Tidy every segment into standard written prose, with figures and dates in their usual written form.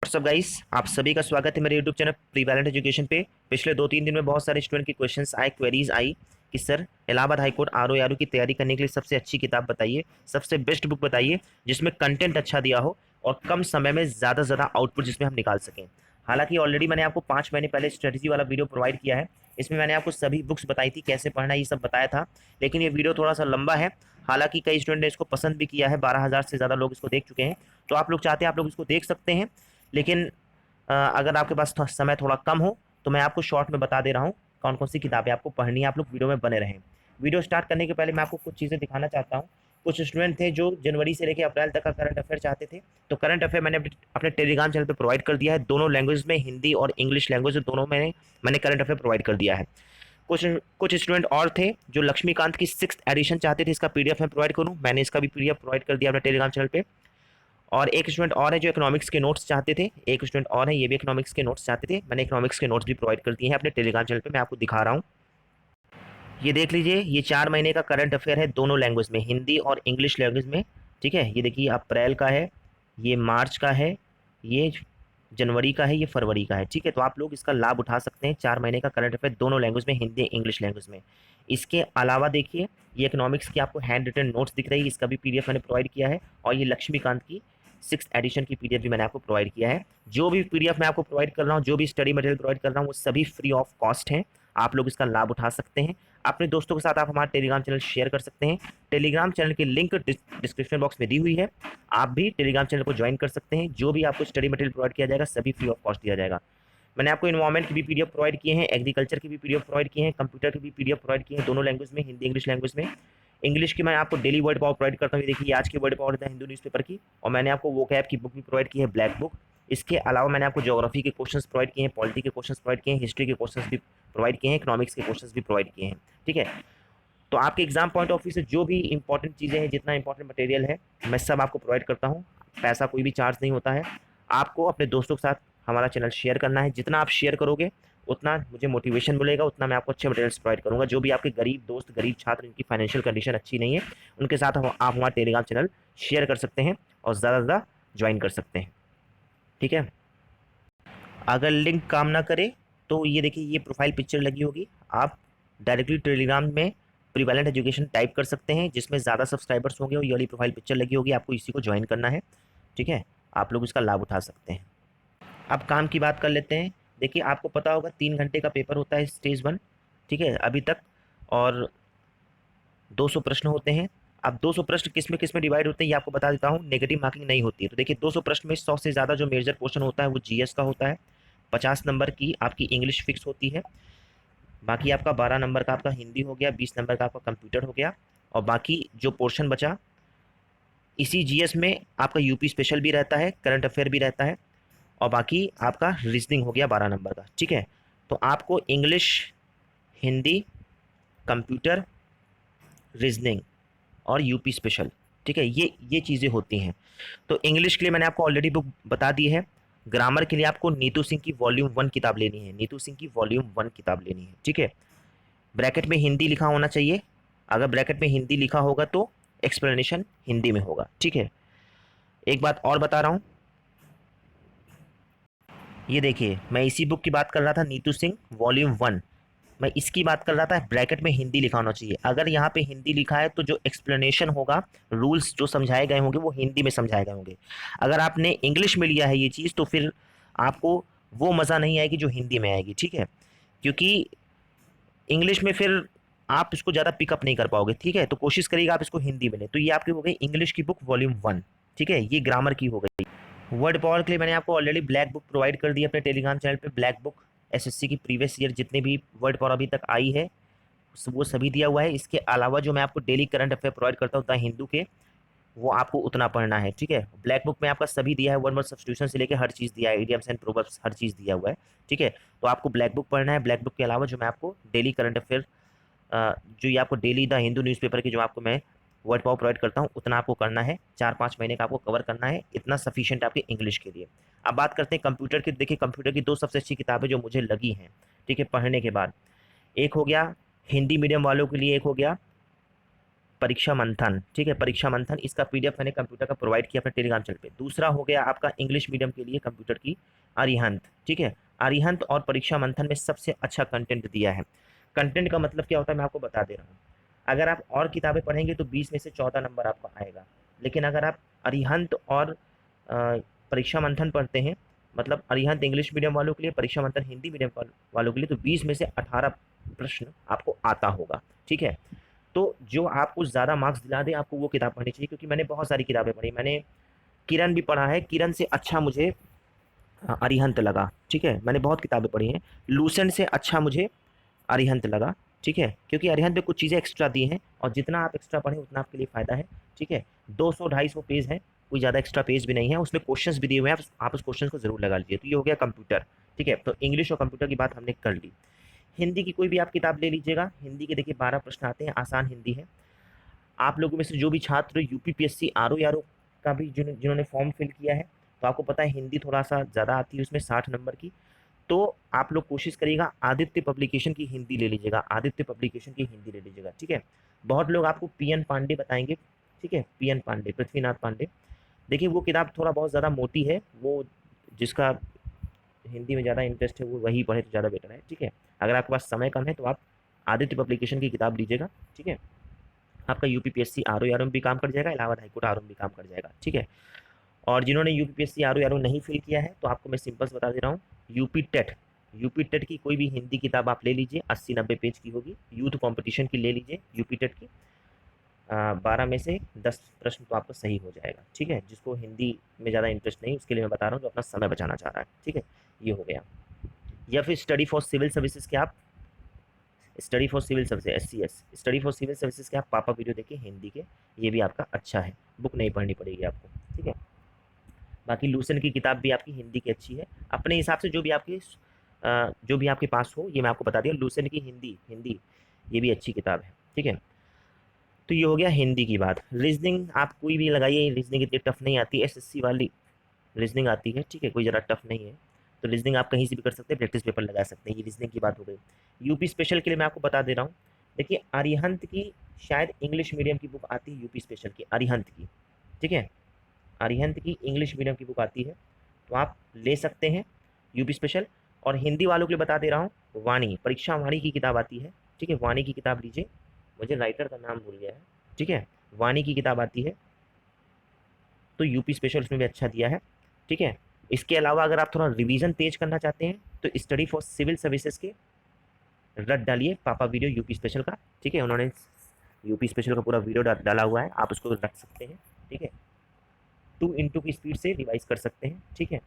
WhatsApp guys, आप सभी का स्वागत है मेरे यूट्यूब चैनल प्रीवैलेंट एजुकेशन पे। पिछले 2-3 दिन में बहुत सारे स्टूडेंट की क्वेश्चंस आए, क्वेरीज आई कि sir Allahabad high court R O R की तैयारी करने के लिए सबसे अच्छी किताब बताइए, सबसे बेस्ट बुक बताइए जिसमें कंटेंट अच्छा दिया हो और कम समय में ज़्यादा से ज़्यादा आउटपुट जिसमें हम निकाल सकें। हालांकि ऑलरेडी मैंने आपको 5 महीने पहले स्ट्रेटजी वाला वीडियो प्रोवाइड किया है। इसमें मैंने आपको सभी बुक्स बताई थी, कैसे पढ़ना ये सब बताया था। लेकिन ये वीडियो थोड़ा सा लंबा है। हालांकि कई स्टूडेंट ने इसको पसंद भी किया है, 12,000 से ज़्यादा लोग इसको देख चुके हैं। तो आप लोग चाहते हैं आप लोग इसको देख सकते हैं। लेकिन अगर आपके पास समय थोड़ा कम हो तो मैं आपको शॉर्ट में बता दे रहा हूँ कौन कौन सी किताबें आपको पढ़नी है। आप लोग वीडियो में बने रहें। वीडियो स्टार्ट करने के पहले मैं आपको कुछ चीज़ें दिखाना चाहता हूँ। कुछ स्टूडेंट थे जो जनवरी से लेकर अप्रैल तक का करंट अफेयर चाहते थे। तो करंट अफेयर मैंने अपने टेलीग्राम चैनल पर प्रोवाइड कर दिया है। दोनों लैंग्वेज में, हिंदी और इंग्लिश लैंग्वेज दोनों में मैंने करंट अफेयर प्रोवाइड कर दिया है। कुछ कुछ स्टूडेंट और थे जो लक्ष्मीकांत की 6th एडिशन चाहते थे, इसका पीडीएफ मैं प्रोवाइड करूँ। मैंने इसका भी पीडीएफ प्रोवाइड कर दिया अपने टेलीग्राम चैनल पे। और एक स्टूडेंट और है जो इकोनॉमिक्स के नोट्स चाहते थे। एक स्टूडेंट और है, ये भी इकोनॉमिक्स के नोट्स चाहते थे। मैंने इकोनॉमिक्स के नोट्स भी प्रोवाइड कर दिए हैं अपने टेलीग्राम चैनल पे। मैं आपको दिखा रहा हूँ, ये देख लीजिए। ये 4 महीने का करंट अफेयर है, दोनों लैंग्वेज में, हिंदी और इंग्लिश लैंग्वेज में। ठीक है, ये देखिए अप्रैल का है, ये मार्च का है, ये जनवरी का है, ये फरवरी का है। ठीक है, तो आप लोग इसका लाभ उठा सकते हैं। 4 महीने का करंट अफेयर दोनों लैंग्वेज में, हिंदी इंग्लिश लैंग्वेज में। इसके अलावा देखिए, ये इकोनॉमिक्स की आपको हैंड रिटन नोट्स दिख रही है, इसका भी पीडीएफ मैंने प्रोवाइड किया है। और ये लक्ष्मीकांत की 6th एडिशन की पीडीएफ भी मैंने आपको प्रोवाइड किया है। जो भी पीडीएफ मैं आपको प्रोवाइड कर रहा हूँ, जो भी स्टडी मटेरियल प्रोवाइड कर रहा हूँ, वो सभी फ्री ऑफ कॉस्ट हैं। आप लोग इसका लाभ उठा सकते हैं। अपने दोस्तों के साथ आप हमारा टेलीग्राम चैनल शेयर कर सकते हैं। टेलीग्राम चैनल की लिंक डिस्क्रिप्शन बॉक्स में दी हुई है। आप भी टेलीग्राम चैनल को ज्वाइन कर सकते हैं। जो भी आपको स्टडी मटेरियल प्रोवाइड किया जाएगा सभी फ्री ऑफ कॉस्ट दिया जाएगा। मैंने आपको इन्वायरमेंट की भी पीडीएफ प्रोवाइड किए हैं, एग्रीकल्चर की भी पीडीएफ प्रोवाइड किए हैं, कंप्यूटर की भी पीडीएफ प्रोवाइड किए हैं, दोनों लैंग्वेज में, हिंदी इंग्लिश लैंग्वेज में। इंग्लिश की मैं आपको डेली वर्ड पावर प्रोवाइड करता हूँ। देखिए आज की वर्ड पावर था हिंदू न्यूज़पेपर की। और मैंने आपको वो कैब की बुक भी प्रोवाइड की है, ब्लैक बुक। इसके अलावा मैंने आपको ज्योग्राफी के क्वेश्चंस प्रोवाइड किए हैं, पॉलिटी के क्वेश्चंस प्रोवाइड किए हैं, हिस्ट्री के क्वेश्चंस भी प्रोवाइड किए हैं, इकोनॉमिक्स के क्वेश्चंस भी प्रोवाइड किए हैं। ठीक है, तो आपके एग्जाम पॉइंट ऑफ व्यू से जो भी इंपॉर्टेंट चीज़ें हैं, जितना इंपॉर्टेंट मटेरियल है, मैं सब आपको प्रोवाइड करता हूँ। पैसा कोई भी चार्ज नहीं होता है। आपको अपने दोस्तों के साथ हमारा चैनल शेयर करना है। जितना आप शेयर करोगे उतना मुझे मोटिवेशन मिलेगा, उतना मैं आपको अच्छे मटेरियल्स प्रोवाइड करूँगा। जो भी आपके गरीब दोस्त, गरीब छात्र, जिनकी फाइनेंशियल कंडीशन अच्छी नहीं है, उनके साथ आप हमारा टेलीग्राम चैनल शेयर कर सकते हैं और ज़्यादा से ज़्यादा ज्वाइन कर सकते हैं। ठीक है, अगर लिंक काम ना करे तो ये देखिए, ये प्रोफाइल पिक्चर लगी होगी। आप डायरेक्टली टेलीग्राम में प्रीवैलेंट एजुकेशन टाइप कर सकते हैं, जिसमें ज़्यादा सब्सक्राइबर्स होंगे और ये वाली प्रोफाइल पिक्चर लगी होगी। आपको इसी को ज्वाइन करना है। ठीक है, आप लोग इसका लाभ उठा सकते हैं। अब काम की बात कर लेते हैं। देखिए आपको पता होगा 3 घंटे का पेपर होता है स्टेज 1। ठीक है, अभी तक। और 200 प्रश्न होते हैं। अब 200 प्रश्न किस में डिवाइड होते हैं ये आपको बता देता हूँ। नेगेटिव मार्किंग नहीं होती है। तो देखिए 200 प्रश्न में 100 से ज़्यादा जो मेजर पोर्शन होता है वो जीएस का होता है। 50 नंबर की आपकी इंग्लिश फिक्स होती है। बाकी आपका 12 नंबर का आपका हिंदी हो गया, 20 नंबर का आपका कंप्यूटर हो गया। और बाकी जो पोर्शन बचा, इसी जीएस में आपका यूपी स्पेशल भी रहता है, करंट अफेयर भी रहता है। और बाकी आपका रीजनिंग हो गया 12 नंबर का। ठीक है, तो आपको इंग्लिश, हिंदी, कंप्यूटर, रीजनिंग और यूपी स्पेशल, ठीक है, ये चीज़ें होती हैं। तो इंग्लिश के लिए मैंने आपको ऑलरेडी बुक बता दी है। ग्रामर के लिए आपको नीतू सिंह की वॉल्यूम 1 किताब लेनी है, नीतू सिंह की वॉल्यूम 1 किताब लेनी है। ठीक है, ब्रैकेट में हिंदी लिखा होना चाहिए। अगर ब्रैकेट में हिंदी लिखा होगा तो एक्सप्लेनेशन हिंदी में होगा। ठीक है, एक बात और बता रहा हूँ, ये देखिए मैं इसी बुक की बात कर रहा था, नीतू सिंह वॉल्यूम 1। मैं इसकी बात कर रहा था, ब्रैकेट में हिंदी लिखा होना चाहिए। अगर यहाँ पे हिंदी लिखा है तो जो एक्सप्लेनेशन होगा, रूल्स जो समझाए गए होंगे वो हिंदी में समझाए गए होंगे। अगर आपने इंग्लिश में लिया है ये चीज़ तो फिर आपको वो मज़ा नहीं आएगी जो हिंदी में आएगी। ठीक है, क्योंकि इंग्लिश में फिर आप इसको ज़्यादा पिकअप नहीं कर पाओगे। ठीक है, तो कोशिश करिएगा आप इसको हिंदी में लें। तो ये आपकी हो गई इंग्लिश की बुक वॉल्यूम 1। ठीक है, ये ग्रामर की हो गई। वर्ड पावर के लिए मैंने आपको ऑलरेडी ब्लैक बुक प्रोवाइड कर दी है अपने टेलीग्राम चैनल पे। ब्लैक बुक एसएससी की प्रीवियस ईयर जितने भी वर्ड पावर अभी तक आई है वो सभी दिया हुआ है। इसके अलावा जो मैं आपको डेली करंट अफेयर प्रोवाइड करता हूँ द हिंदू के, वो आपको उतना पढ़ना है। ठीक है, ब्लैक बुक में आपका सभी दिया है, वन वर्ड सब्स्टिट्यूशन से लेकर हर चीज़ दिया है, इडियम्स एंड प्रोवर्ब्स हर चीज़ दिया हुआ है। ठीक है, तो आपको ब्लैक बुक पढ़ना है। ब्लैक बुक के अलावा जो मैं आपको डेली करंट अफेयर, जो ये आपको डेली द हिंदू न्यूज़पेपर की जो आपको मैं वर्ड पावर प्रोवाइड करता हूँ, उतना आपको करना है। 4-5 महीने का आपको कवर करना है, इतना सफिशिएंट आपके इंग्लिश के लिए। अब बात करते हैं कंप्यूटर की। देखिए कंप्यूटर की 2 सबसे अच्छी किताबें जो मुझे लगी हैं, ठीक है, पढ़ने के बाद, एक हो गया हिंदी मीडियम वालों के लिए, एक हो गया परीक्षा मंथन, ठीक है, परीक्षा मंथन, इसका पीडीएफ मैंने कंप्यूटर का प्रोवाइड किया अपने टेलीग्राम चैनल पे। दूसरा हो गया आपका इंग्लिश मीडियम के लिए कंप्यूटर की अरिहंत, ठीक है। अरिहंत और परीक्षा मंथन में सबसे अच्छा कंटेंट दिया है। कंटेंट का मतलब क्या होता है मैं आपको बता दे रहा हूँ। अगर आप और किताबें पढ़ेंगे तो 20 में से 14 नंबर आपका आएगा, लेकिन अगर आप अरिहंत और परीक्षा मंथन पढ़ते हैं, मतलब अरिहंत इंग्लिश मीडियम वालों के लिए, परीक्षा मंथन हिंदी मीडियम वालों के लिए, तो 20 में से 18 प्रश्न आपको आता होगा, ठीक है। तो जो आपको ज़्यादा मार्क्स दिला दे आपको वो किताब पढ़नी चाहिए, क्योंकि मैंने बहुत सारी किताबें पढ़ी, मैंने किरण भी पढ़ा है, किरण से अच्छा मुझे अरिहंत लगा, ठीक है। मैंने बहुत किताबें पढ़ी हैं, लूसेंट से अच्छा मुझे अरिहंत लगा, ठीक है, क्योंकि अरिहंत में कुछ चीज़ें एक्स्ट्रा दी हैं और जितना आप एक्स्ट्रा पढ़ें उतना आपके लिए फ़ायदा है, ठीक है। 200-250 पेज है, कोई ज़्यादा एक्स्ट्रा पेज भी नहीं है, उसमें क्वेश्चंस भी दिए हुए हैं, आप उस क्वेश्चन को जरूर लगा लीजिए। तो ये हो गया कंप्यूटर, ठीक है। तो इंग्लिश और कंप्यूटर की बात हमने कर ली। हिंदी की कोई भी आप किताब ले लीजिएगा, हिंदी के देखिए 12 प्रश्न आते हैं, आसान हिंदी है। आप लोगों में से जो भी छात्र यूपीपीएससी आरओ यारो का भी जिन्होंने फॉर्म फिल किया है, तो आपको पता है हिंदी थोड़ा सा ज़्यादा आती है उसमें, 60 नंबर की। तो आप लोग कोशिश करिएगा आदित्य पब्लिकेशन की हिंदी ले लीजिएगा, आदित्य पब्लिकेशन की हिंदी ले लीजिएगा, ठीक है। बहुत लोग आपको पीएन पांडे बताएंगे, ठीक है, पीएन पांडे, पृथ्वीनाथ पांडे। देखिए वो किताब थोड़ा बहुत ज़्यादा मोटी है, वो जिसका हिंदी में ज़्यादा इंटरेस्ट है वो वही पढ़े तो ज़्यादा बेटर है, ठीक है। अगर आपके पास समय कम है तो आप आदित्य पब्लिकेशन की किताब लीजिएगा, ठीक है। आपका यूपीपीएससी आरओ यारो में भी काम कर जाएगा, इलाहाबाद हाईकोर्ट आरओ में भी काम कर जाएगा, ठीक है। और जिन्होंने यूपीपीएससी आरओ यारो नहीं फिल किया है तो आपको मैं सिंपल बता दे रहा हूँ, यूपी टेट, यूपी टेट की कोई भी हिंदी किताब आप ले लीजिए, 80-90 पेज की होगी, यूथ कंपटीशन की ले लीजिए यूपी टेट की। 12 में से 10 प्रश्न तो आपका सही हो जाएगा, ठीक है। जिसको हिंदी में ज़्यादा इंटरेस्ट नहीं उसके लिए मैं बता रहा हूँ, जो अपना समय बचाना चाह रहा है, ठीक है। ये हो गया। या फिर स्टडी फॉर सिविल सर्विसेज के आप, study for civil services SCS, study for civil services के आप पापा वीडियो देखिए हिंदी के, ये भी आपका अच्छा है, बुक नहीं पढ़नी पड़ेगी आपको, ठीक है। बाकी लूसेंट की किताब भी आपकी हिंदी की अच्छी है, अपने हिसाब से जो भी आपके पास हो, ये मैं आपको बता दिया। लूसेंट की हिंदी हिंदी ये भी अच्छी किताब है, ठीक है। तो ये हो गया हिंदी की बात। रीजनिंग आप कोई भी लगाइए, रीजनिंग इतनी टफ नहीं आती, SSC वाली रीजनिंग आती है, ठीक है, कोई ज़रा टफ नहीं है। तो रीजनिंग आप कहीं से भी कर सकते हैं, प्रैक्टिस पेपर लगा सकते हैं, ये रीजनिंग की बात हो गई। यूपी स्पेशल के लिए मैं आपको बता दे रहा हूँ, देखिए अरिहंत की शायद इंग्लिश मीडियम की बुक आती है, यूपी स्पेशल की अरिहंत की, ठीक है, अरिहंत की इंग्लिश मीडियम की बुक आती है, तो आप ले सकते हैं यूपी स्पेशल। और हिंदी वालों के लिए बता दे रहा हूँ, वाणी, परीक्षा वाणी की किताब आती है, ठीक है, वाणी की किताब लीजिए, मुझे राइटर का नाम भूल गया है, ठीक है, वाणी की किताब आती है, तो यूपी स्पेशल उसमें भी अच्छा दिया है, ठीक है। इसके अलावा अगर आप थोड़ा रिवीजन तेज करना चाहते हैं तो स्टडी फॉर सिविल सर्विसेज के रट डालिए पापा वीडियो यूपी स्पेशल का, ठीक है, उन्होंने यूपी स्पेशल का पूरा वीडियो डाला हुआ है, आप उसको रख सकते हैं, ठीक है। 2x की स्पीड से रिवाइज कर सकते हैं, ठीक है।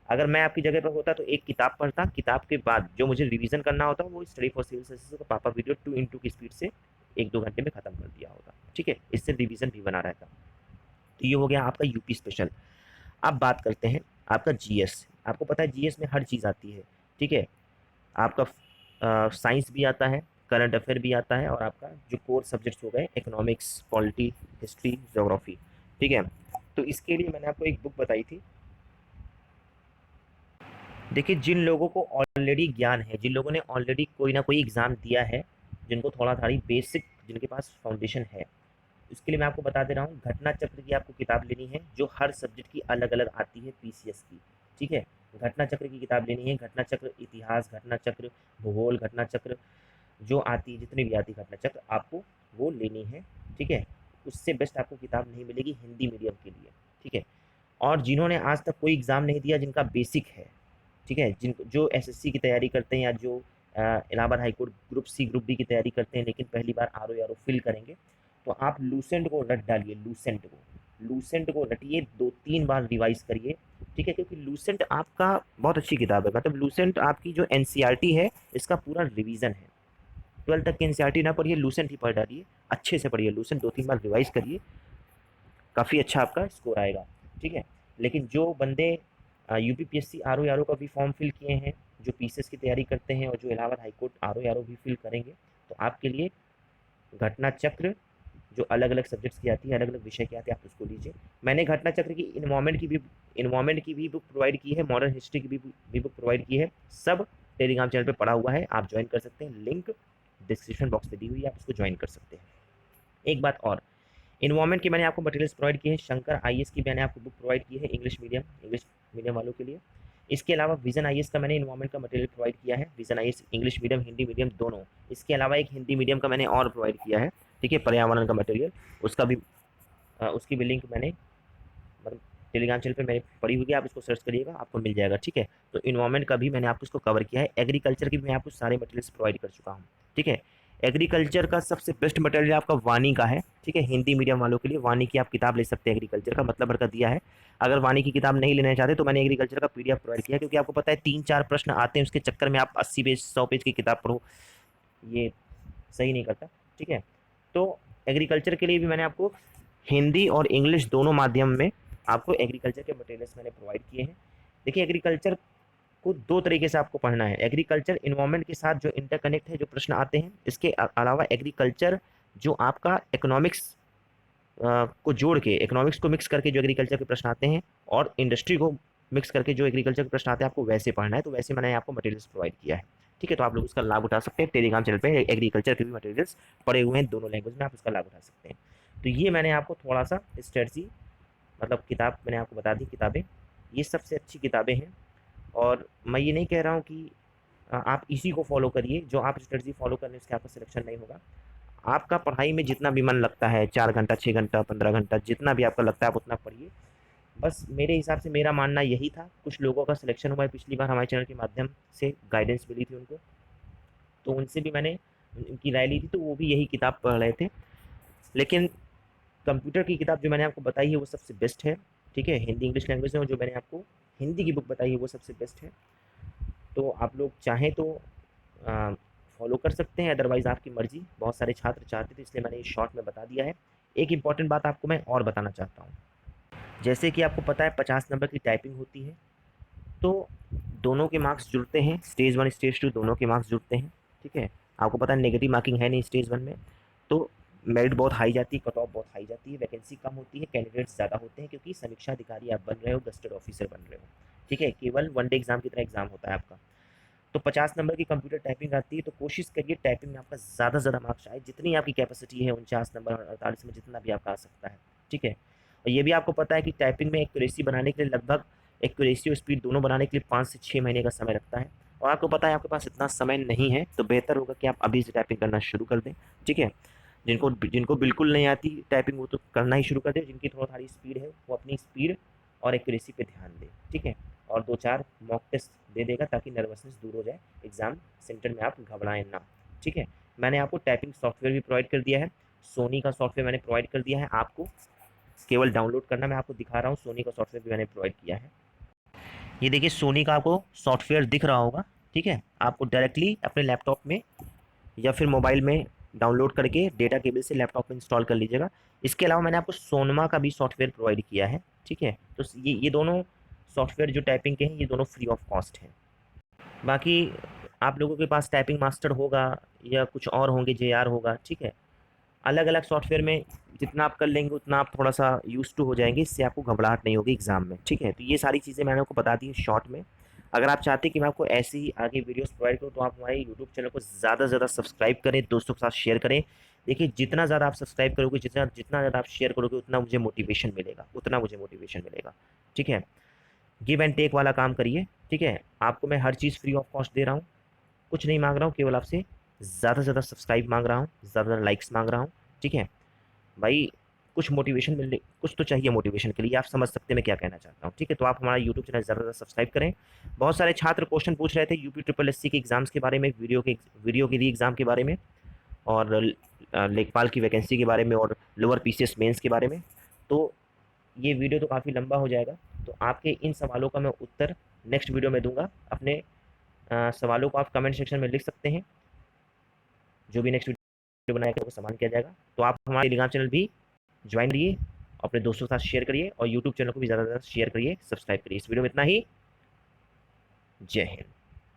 अगर मैं आपकी जगह पर होता तो एक किताब पढ़ता, किताब के बाद जो मुझे रिवीजन करना होता वो स्टडी फॉर सिविल सर्विसेज का पापा वीडियो 2x की स्पीड से 1-2 घंटे में खत्म कर दिया होता, ठीक है, इससे रिवीजन भी बना रहता। तो ये हो गया आपका यूपी स्पेशल। अब बात करते हैं आपका जीएस। आपको पता है जीएस में हर चीज़ आती है, ठीक है। आपका साइंस भी आता है, करंट अफेयर भी आता है, और आपका जो कोर सब्जेक्ट्स हो गए इकोनॉमिक्स, पॉलिटी, हिस्ट्री, ज्योग्राफी, ठीक है। तो इसके लिए मैंने आपको एक बुक बताई थी। देखिए जिन लोगों को ऑलरेडी ज्ञान है, जिन लोगों ने ऑलरेडी कोई ना कोई एग्ज़ाम दिया है, जिनको थोड़ा थोड़ी बेसिक, जिनके पास फाउंडेशन है, इसके लिए मैं आपको बता दे रहा हूँ, घटना चक्र की आपको किताब लेनी है, जो हर सब्जेक्ट की अलग अलग आती है पीसीएस की, ठीक है। घटना चक्र की किताब लेनी है, घटना चक्र इतिहास, घटना चक्र भूगोल, घटना चक्र जो आती है, जितनी भी आती है घटना चक्र, आपको वो लेनी है, ठीक है। उससे बेस्ट आपको किताब नहीं मिलेगी हिंदी मीडियम के लिए, ठीक है। और जिन्होंने आज तक कोई एग्ज़ाम नहीं दिया, जिनका बेसिक है, ठीक है, जिन जो एसएससी की तैयारी करते हैं, या जो Allahabad high court group C group B की तैयारी करते हैं लेकिन पहली बार आरओ यारो फिल करेंगे, तो आप लूसेंट को रट डालिए, लूसेंट को रटिए, 2-3 बार रिवाइज करिए, ठीक है, क्योंकि लूसेंट आपका बहुत अच्छी किताब है, मतलब लूसेंट आपकी जो एनसीईआरटी है इसका पूरा रिवीजन है। 12 तक की एनसीईआरटी ना पढ़िए, लूसेंट ही पढ़ डालिए, अच्छे से पढ़िए लूसेंट, 2-3 बार रिवाइज करिए, काफ़ी अच्छा आपका स्कोर आएगा, ठीक है। लेकिन जो बंदे यूपीपीएससी आरओ यारो का भी फॉर्म फिल किए हैं, जो पीसीएस की तैयारी करते हैं, और जो इलाहाबाद हाईकोर्ट आरओ यारो भी फिल करेंगे, तो आपके लिए घटना चक्र जो अलग अलग सब्जेक्ट्स की आती है, अलग अलग विषय की आती है, आप उसको लीजिए। मैंने घटना चक्र की इन्वायरमेंट की भी बुक प्रोवाइड की है, मॉडर्न हिस्ट्री की भी बुक प्रोवाइड की है, सब टेलीग्राम चैनल पे पड़ा हुआ है, आप ज्वाइन कर सकते हैं, लिंक डिस्क्रिप्शन बॉक्स में दी हुई है, आप उसको ज्वाइन कर सकते हैं। एक बात और, इन्वायरमेंट की मैंने आपको मटेरियल्स प्रोवाइड किए हैं, शंकर आईएएस की मैंने आपको बुक प्रोवाइड की है इंग्लिश मीडियम वालों के लिए। इसके अलावा विजन आईएएस का मैंने इन्वायरमेंट का मटेरियल प्रोवाइड किया है, vision IAS English medium Hindi medium दोनों। इसके अलावा एक हिंदी मीडियम का मैंने और प्रोवाइड किया है, ठीक है, पर्यावरण का मटेरियल, उसका भी उसकी भी लिंक मैंने मतलब टेलीग्राम चैनल पे मैंने पड़ी हुई है, आप इसको सर्च करिएगा आपको मिल जाएगा, ठीक है। तो इन्वायरमेंट का भी मैंने आपको इसको कवर किया है, एग्रीकल्चर की भी मैं आपको सारे मटेरियल्स प्रोवाइड कर चुका हूँ, ठीक है। एग्रीकल्चर का सबसे बेस्ट मटेरियल आपका वानी का है, ठीक है, हिंदी मीडियम वालों के लिए वानी की आप किताब ले सकते हैं, एग्रीकल्चर का मतलब भर का दिया है। अगर वानी की किताब नहीं लेना चाहते तो मैंने एग्रीकल्चर का पीडीएफ प्रोवाइड किया है, क्योंकि आपको पता है 3-4 प्रश्न आते हैं, उसके चक्कर में आप 80 पेज 100 पेज की किताब पढ़ो, ये सही नहीं करता, ठीक है। तो एग्रीकल्चर के लिए भी मैंने आपको हिंदी और इंग्लिश दोनों माध्यम में आपको एग्रीकल्चर के मटेरियल्स मैंने प्रोवाइड किए हैं। देखिए एग्रीकल्चर को दो तरीके से आपको पढ़ना है, एग्रीकल्चर इन्वायरमेंट के साथ जो इंटरकनेक्ट है जो प्रश्न आते हैं, इसके अलावा एग्रीकल्चर जो आपका इकोनॉमिक्स को जोड़ के, इकोनॉमिक्स को मिक्स करके जो एग्रीकल्चर के प्रश्न आते हैं और इंडस्ट्री को मिक्स करके जो एग्रीकल्चर के प्रश्न आते हैं, आपको वैसे पढ़ना है, तो वैसे मैंने आपको मटेरियल्स प्रोवाइड किया है, ठीक है। तो आप लोग उसका लाभ उठा सकते हैं, टेलीग्राम चैनल पे एग्रीकल्चर के भी मटेरियल्स पड़े हुए हैं दोनों लैंग्वेज में, आप उसका लाभ उठा सकते हैं। तो ये मैंने आपको थोड़ा सा स्ट्रेटजी मतलब किताब मैंने आपको बता दी, किताबें ये सबसे अच्छी किताबें हैं। और मैं ये नहीं कह रहा हूँ कि आप इसी को फॉलो करिए, जो आप स्ट्रेटजी फॉलो करने से आपका सिलेक्शन नहीं होगा। आपका पढ़ाई में जितना भी मन लगता है, 4 घंटा 6 घंटा 15 घंटा जितना भी आपका लगता है आप उतना पढ़िए। बस मेरे हिसाब से मेरा मानना यही था, कुछ लोगों का सिलेक्शन हुआ है पिछली बार हमारे चैनल के माध्यम से, गाइडेंस मिली थी उनको, तो उनसे भी मैंने उनकी राय ली थी, तो वो भी यही किताब पढ़ रहे थे। लेकिन कंप्यूटर की किताब जो मैंने आपको बताई है वो सबसे बेस्ट है, ठीक है, हिंदी इंग्लिश लैंग्वेज में, और जो मैंने आपको हिंदी की बुक बताई है वो सबसे बेस्ट है। तो आप लोग चाहें तो फॉलो कर सकते हैं, अदरवाइज़ आपकी मर्ज़ी। बहुत सारे छात्र चाहते थे इसलिए मैंने इस शॉर्ट में बता दिया है। एक इंपॉर्टेंट बात आपको मैं और बताना चाहता हूँ, जैसे कि आपको पता है 50 नंबर की टाइपिंग होती है, तो दोनों के मार्क्स जुड़ते हैं, स्टेज 1 स्टेज 2 दोनों के मार्क्स जुड़ते हैं, ठीक है। आपको पता है नेगेटिव मार्किंग है नहीं स्टेज 1 में, तो मेरिट बहुत हाई जाती है, कट ऑफ बहुत हाई जाती है, वैकेंसी कम होती है, कैंडिडेट्स ज़्यादा होते हैं, क्योंकि समीक्षा अधिकारी आप बन रहे हो, गस्टेड ऑफिसर बन रहे हो, ठीक है, केवल वन डे एग्जाम की तरह एग्जाम होता है आपका। तो 50 नंबर की कंप्यूटर टाइपिंग आती है, तो कोशिश करिए टाइपिंग में आपका ज़्यादा से ज़्यादा मार्क्स आए, जितनी आपकी कैपेसिटी है 49 नंबर 48 में जितना भी आपका आ सकता है, ठीक है। और ये भी आपको पता है कि टाइपिंग में एक्यूरेसी बनाने के लिए लगभग एक्यूरेसी और स्पीड दोनों बनाने के लिए 5 से 6 महीने का समय लगता है, और आपको पता है आपके पास इतना समय नहीं है, तो बेहतर होगा कि आप अभी से टाइपिंग करना शुरू कर दें, ठीक है। जिनको जिनको बिल्कुल नहीं आती टाइपिंग वो तो करना ही शुरू कर दें, जिनकी थोड़ा सारी स्पीड है वो अपनी स्पीड और एक्यूरेसी पे ध्यान दें, ठीक है। और 2-4 मॉक टेस्ट दे देगा ताकि नर्वसनेस दूर हो जाए, एग्ज़ाम सेंटर में आप घबराएं ना, ठीक है। मैंने आपको टाइपिंग सॉफ्टवेयर भी प्रोवाइड कर दिया है, सोनी का सॉफ्टवेयर मैंने प्रोवाइड कर दिया है आपको, केवल डाउनलोड करना, मैं आपको दिखा रहा हूँ, सोनी का सॉफ्टवेयर भी मैंने प्रोवाइड किया है। ये देखिए सोनी का आपको सॉफ्टवेयर दिख रहा होगा, ठीक है। आपको डायरेक्टली अपने लैपटॉप में या फिर मोबाइल में डाउनलोड करके डेटा केबल से लैपटॉप में इंस्टॉल कर लीजिएगा। इसके अलावा मैंने आपको सोनमा का भी सॉफ्टवेयर प्रोवाइड किया है, ठीक है। तो ये दोनों सॉफ्टवेयर जो टाइपिंग के हैं ये दोनों फ्री ऑफ कॉस्ट हैं। बाकी आप लोगों के पास टाइपिंग मास्टर होगा या कुछ और होंगे, जेआर होगा, ठीक है। अलग अलग सॉफ्टवेयर में जितना आप कर लेंगे उतना आप थोड़ा सा यूज टू हो जाएंगे, इससे आपको घबराहट नहीं होगी एग्जाम में, ठीक है। तो ये सारी चीज़ें मैंने आपको बता दी है शॉर्ट में। अगर आप चाहते हैं कि मैं आपको ऐसी ही आगे वीडियोस प्रोवाइड करूँ तो आप हमारे यूट्यूब चैनल को ज़्यादा से ज़्यादा सब्सक्राइब करें, दोस्तों के साथ शेयर करें। देखिए जितना ज़्यादा आप सब्सक्राइब करोगे, जितना जितना ज़्यादा आप शेयर करोगे, उतना मुझे मोटिवेशन मिलेगा, उतना मुझे मोटिवेशन मिलेगा, ठीक है। गिव एंड टेक वाला काम करिए, ठीक है। आपको मैं हर चीज़ फ्री ऑफ कॉस्ट दे रहा हूँ, कुछ नहीं मांग रहा हूँ, केवल आपसे ज़्यादा से ज़्यादा सब्सक्राइब मांग रहा हूँ, ज़्यादा लाइक्स मांग रहा हूँ, ठीक है भाई। कुछ मोटिवेशन मिलने कुछ तो चाहिए मोटिवेशन के लिए, आप समझ सकते हैं मैं क्या कहना चाहता हूँ, ठीक है। तो आप हमारा यूट्यूब चैनल ज़्यादा से ज़्यादा सब्सक्राइब करें। बहुत सारे छात्र क्वेश्चन पूछ रहे थे यूपी ट्रिपल एस सी के एग्ज़ाम्स के बारे में, वीडियो के लिए एग्ज़ाम के बारे में, और लेखपाल की वैकेंसी के बारे में, और लोअर पीसीएस मेंस के बारे में। तो ये वीडियो तो काफ़ी लंबा हो जाएगा, तो आपके इन सवालों का मैं उत्तर नेक्स्ट वीडियो में दूंगा। अपने सवालों को आप कमेंट सेक्शन में लिख सकते हैं, जो भी नेक्स्ट वीडियो बनाएगा वो सम्मान किया जाएगा। तो आप हमारे टेलीग्राम चैनल भी ज्वाइन करिए, अपने दोस्तों के साथ शेयर करिए, और यूट्यूब चैनल को भी ज़्यादा से ज़्यादा शेयर करिए, सब्सक्राइब करिए। इस वीडियो में इतना ही। जय हिंद।